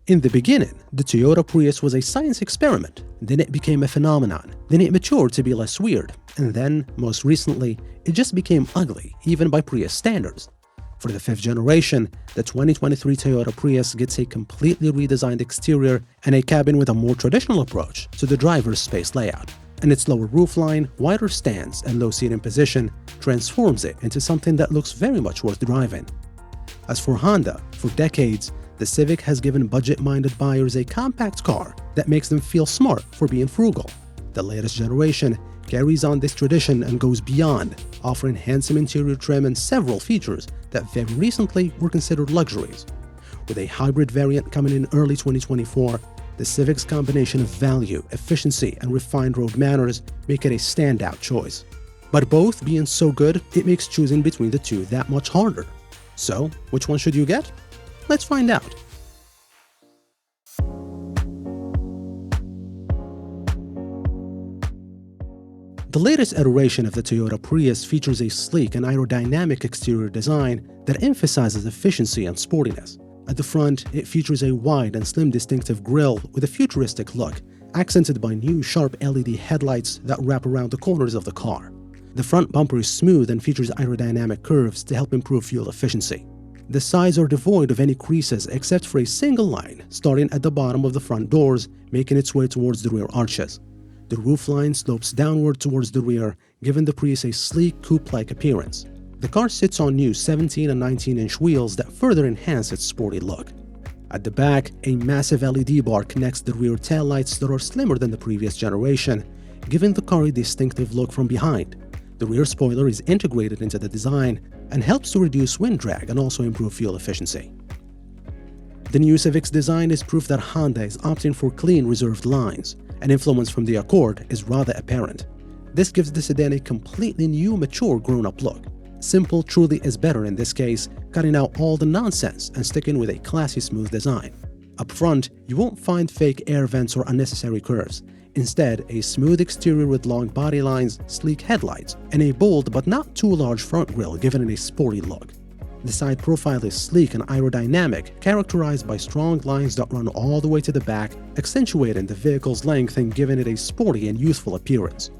In the beginning, the Toyota Prius was a science experiment, then it became a phenomenon, then it matured to be less weird, and then, most recently, it just became ugly, even by Prius standards. For the fifth generation, the 2023 Toyota Prius gets a completely redesigned exterior and a cabin with a more traditional approach to the driver's space layout. And its lower roofline, wider stance, and low seating position transforms it into something that looks very much worth driving. As for Honda, for decades, the Civic has given budget-minded buyers a compact car that makes them feel smart for being frugal. The latest generation carries on this tradition and goes beyond, offering handsome interior trim and several features that very recently were considered luxuries. With a hybrid variant coming in early 2024, the Civic's combination of value, efficiency, and refined road manners make it a standout choice. But both being so good, it makes choosing between the two that much harder. So, which one should you get? Let's find out. The latest iteration of the Toyota Prius features a sleek and aerodynamic exterior design that emphasizes efficiency and sportiness. At the front, it features a wide and slim distinctive grille with a futuristic look, accented by new sharp LED headlights that wrap around the corners of the car. The front bumper is smooth and features aerodynamic curves to help improve fuel efficiency. The sides are devoid of any creases except for a single line starting at the bottom of the front doors, making its way towards the rear arches. The roofline slopes downward towards the rear, giving the Prius a sleek, coupe-like appearance. The car sits on new 17 and 19-inch wheels that further enhance its sporty look. At the back, a massive LED bar connects the rear taillights that are slimmer than the previous generation, giving the car a distinctive look from behind. The rear spoiler is integrated into the design and helps to reduce wind drag and also improve fuel efficiency. The new Civic's design is proof that Honda is opting for clean, reserved lines, and influence from the Accord is rather apparent. This gives the sedan a completely new, mature, grown-up look. Simple truly is better in this case, cutting out all the nonsense and sticking with a classy, smooth design. Up front, you won't find fake air vents or unnecessary curves. Instead, a smooth exterior with long body lines, sleek headlights, and a bold but not too large front grille giving it a sporty look. The side profile is sleek and aerodynamic, characterized by strong lines that run all the way to the back, accentuating the vehicle's length and giving it a sporty and youthful appearance.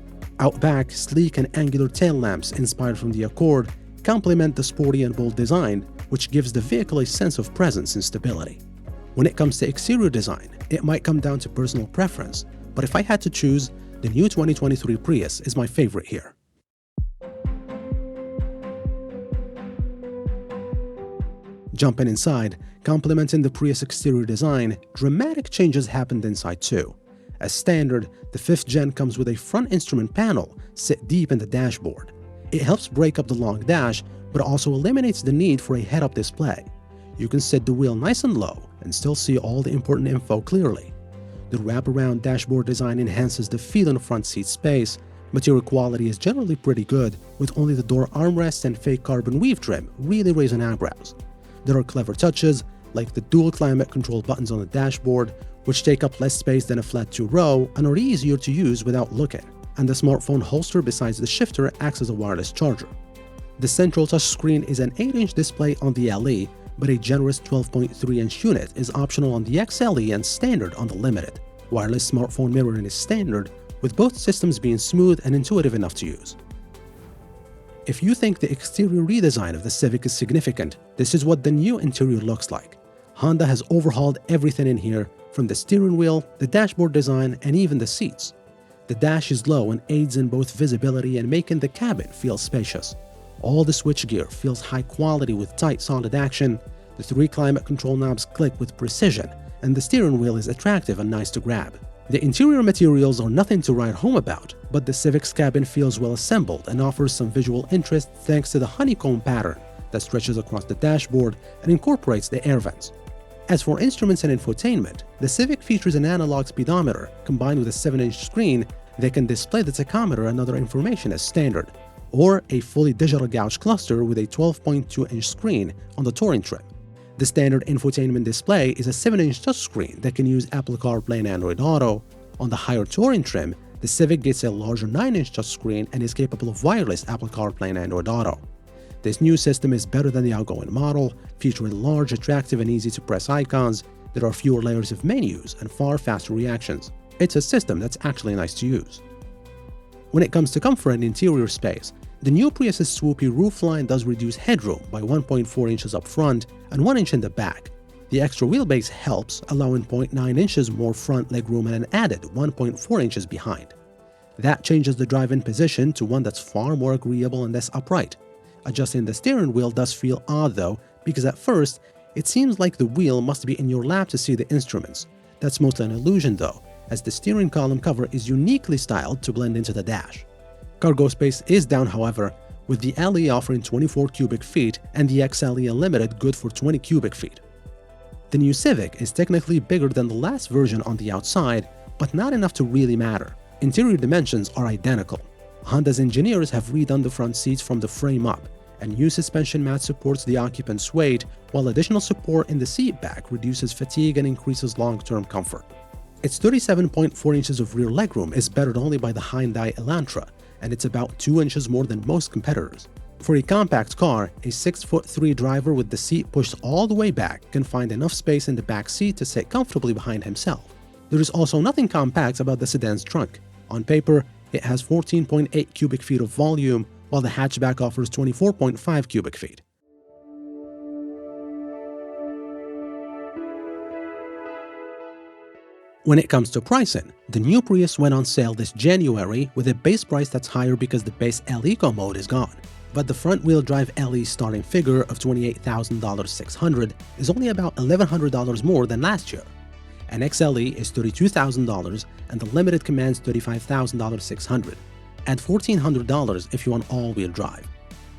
Out back, sleek and angular tail lamps inspired from the Accord complement the sporty and bold design, which gives the vehicle a sense of presence and stability. When it comes to exterior design, it might come down to personal preference, but if I had to choose, the new 2023 Prius is my favorite here. Jumping inside, complementing the Prius exterior design, dramatic changes happened inside too. As standard, the 5th gen comes with a front instrument panel set deep in the dashboard. It helps break up the long dash, but also eliminates the need for a head-up display. You can set the wheel nice and low and still see all the important info clearly. The wraparound dashboard design enhances the feel in the front seat space. Material quality is generally pretty good, with only the door armrests and fake carbon weave trim really raising eyebrows. There are clever touches, like the dual climate control buttons on the dashboard, which take up less space than a flat 2-row and are easier to use without looking, and the smartphone holster besides the shifter acts as a wireless charger. The central touchscreen is an 8-inch display on the LE, but a generous 12.3-inch unit is optional on the XLE and standard on the Limited. Wireless smartphone mirroring is standard, with both systems being smooth and intuitive enough to use. If you think the exterior redesign of the Civic is significant, this is what the new interior looks like. Honda has overhauled everything in here, from the steering wheel, the dashboard design, and even the seats. The dash is low and aids in both visibility and making the cabin feel spacious. All the switchgear feels high quality with tight, solid action. The 3 climate control knobs click with precision, and the steering wheel is attractive and nice to grab. The interior materials are nothing to write home about, but the Civic's cabin feels well assembled and offers some visual interest thanks to the honeycomb pattern that stretches across the dashboard and incorporates the air vents. As for instruments and infotainment, the Civic features an analog speedometer combined with a 7-inch screen that can display the tachometer and other information as standard, or a fully digital gauge cluster with a 12.2-inch screen on the Touring trim. The standard infotainment display is a 7-inch touchscreen that can use Apple CarPlay and Android Auto. On the higher Touring trim, the Civic gets a larger 9-inch touchscreen and is capable of wireless Apple CarPlay and Android Auto. This new system is better than the outgoing model, featuring large, attractive, and easy-to-press icons, There are fewer layers of menus and far faster reactions. It's a system that's actually nice to use. When it comes to comfort and interior space, the new Prius's swoopy roofline does reduce headroom by 1.4 inches up front and 1 inch in the back. The extra wheelbase helps, allowing 0.9 inches more front legroom and an added 1.4 inches behind. That changes the drive-in position to one that's far more agreeable and less upright. Adjusting the steering wheel does feel odd though, because at first, it seems like the wheel must be in your lap to see the instruments. That's mostly an illusion though, as the steering column cover is uniquely styled to blend into the dash. Cargo space is down however, with the LE offering 24 cubic feet and the XLE Unlimited good for 20 cubic feet. The new Civic is technically bigger than the last version on the outside, but not enough to really matter. Interior dimensions are identical. Honda's engineers have redone the front seats from the frame up, and new suspension mat supports the occupant's weight, while additional support in the seat back reduces fatigue and increases long-term comfort. Its 37.4 inches of rear legroom is bettered only by the Hyundai Elantra, and it's about 2 inches more than most competitors. For a compact car, a 6'3" driver with the seat pushed all the way back can find enough space in the back seat to sit comfortably behind himself. There is also nothing compact about the sedan's trunk. On paper, it has 14.8 cubic feet of volume, while the hatchback offers 24.5 cubic feet. When it comes to pricing, the new Prius went on sale this January with a base price that's higher because the base L-Eco mode is gone. But the front-wheel drive LE starting figure of $28,600 is only about $1,100 more than last year. An XLE is $32,000 and the Limited commands $35,600. Add $1,400 if you want all-wheel drive.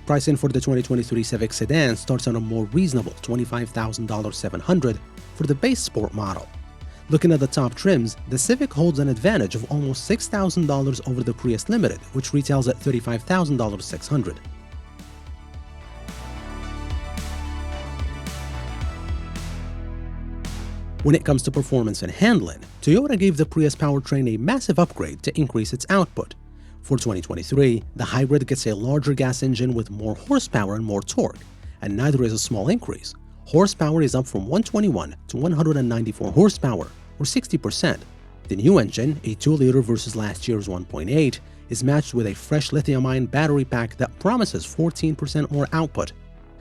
Pricing for the 2023 Civic sedan starts on a more reasonable $25,700 for the base sport model. Looking at the top trims, the Civic holds an advantage of almost $6,000 over the Prius Limited, which retails at $35,600. When it comes to performance and handling, Toyota gave the Prius powertrain a massive upgrade to increase its output. For 2023, the hybrid gets a larger gas engine with more horsepower and more torque, and neither is a small increase. Horsepower is up from 121 to 194 horsepower, or 60%. The new engine, a 2-liter versus last year's 1.8, is matched with a fresh lithium-ion battery pack that promises 14% more output,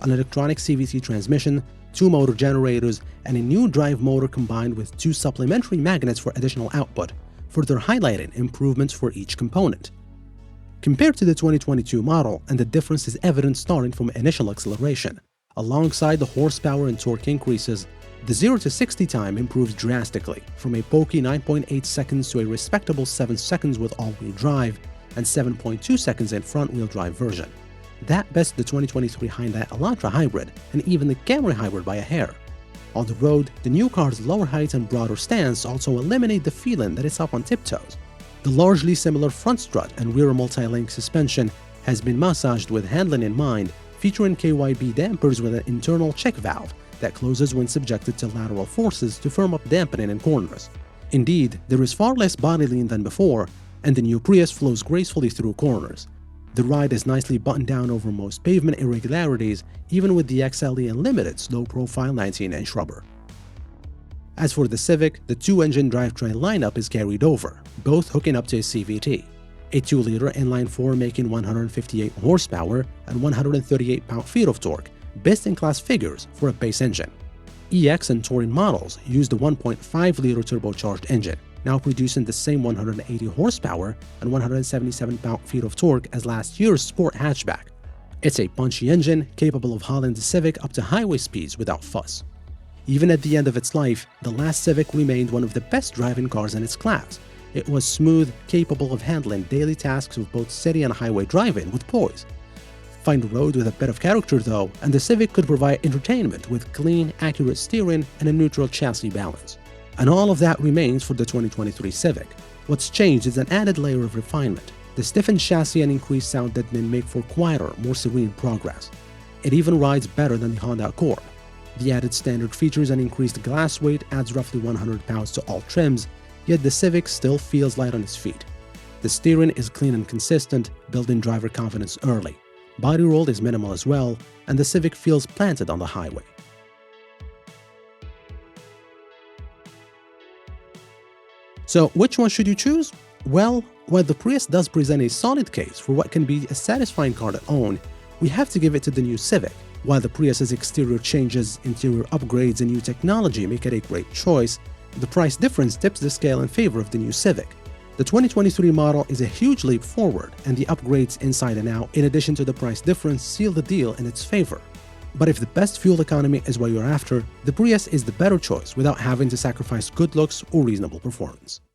an electronic CVT transmission, 2 motor generators, and a new drive motor combined with 2 supplementary magnets for additional output, further highlighting improvements for each component. Compared to the 2022 model, and the difference is evident starting from initial acceleration. Alongside the horsepower and torque increases, the 0 to 60 time improves drastically, from a pokey 9.8 seconds to a respectable 7 seconds with all-wheel drive, and 7.2 seconds in front-wheel drive version. That beats the 2023 Hyundai Elantra hybrid and even the Camry hybrid by a hair. On the road, the new car's lower height and broader stance also eliminate the feeling that it's up on tiptoes. The largely similar front strut and rear multi-link suspension has been massaged with handling in mind, featuring KYB dampers with an internal check valve that closes when subjected to lateral forces to firm up dampening in corners. Indeed, there is far less body lean than before, and the new Prius flows gracefully through corners. The ride is nicely buttoned down over most pavement irregularities, even with the XLE Unlimited low-profile 19-inch rubber. As for the Civic, the 2-engine drivetrain lineup is carried over, both hooking up to a CVT. A 2-liter inline-4 making 158 horsepower and 138 pound-feet of torque, best-in-class figures for a base engine. EX and Touring models use the 1.5-liter turbocharged engine, now producing the same 180 horsepower and 177 pound-feet of torque as last year's sport hatchback. It's a punchy engine capable of hauling the Civic up to highway speeds without fuss. Even at the end of its life, the last Civic remained one of the best driving cars in its class. It was smooth, capable of handling daily tasks of both city and highway driving with poise. Find a road with a bit of character though, and the Civic could provide entertainment with clean, accurate steering and a neutral chassis balance. And all of that remains for the 2023 Civic. What's changed is an added layer of refinement. The stiffened chassis and increased sound deadening make for quieter, more serene progress. It even rides better than the Honda Accord. The added standard features and increased glass weight adds roughly 100 pounds to all trims, yet the Civic still feels light on its feet. The steering is clean and consistent, building driver confidence early. Body roll is minimal as well, and the Civic feels planted on the highway. So which one should you choose? Well, while the Prius does present a solid case for what can be a satisfying car to own, we have to give it to the new Civic. While the Prius's exterior changes, interior upgrades, and new technology make it a great choice, the price difference tips the scale in favor of the new Civic. The 2023 model is a huge leap forward, and the upgrades inside and out, in addition to the price difference, seal the deal in its favor. But if the best fuel economy is what you're after, the Prius is the better choice without having to sacrifice good looks or reasonable performance.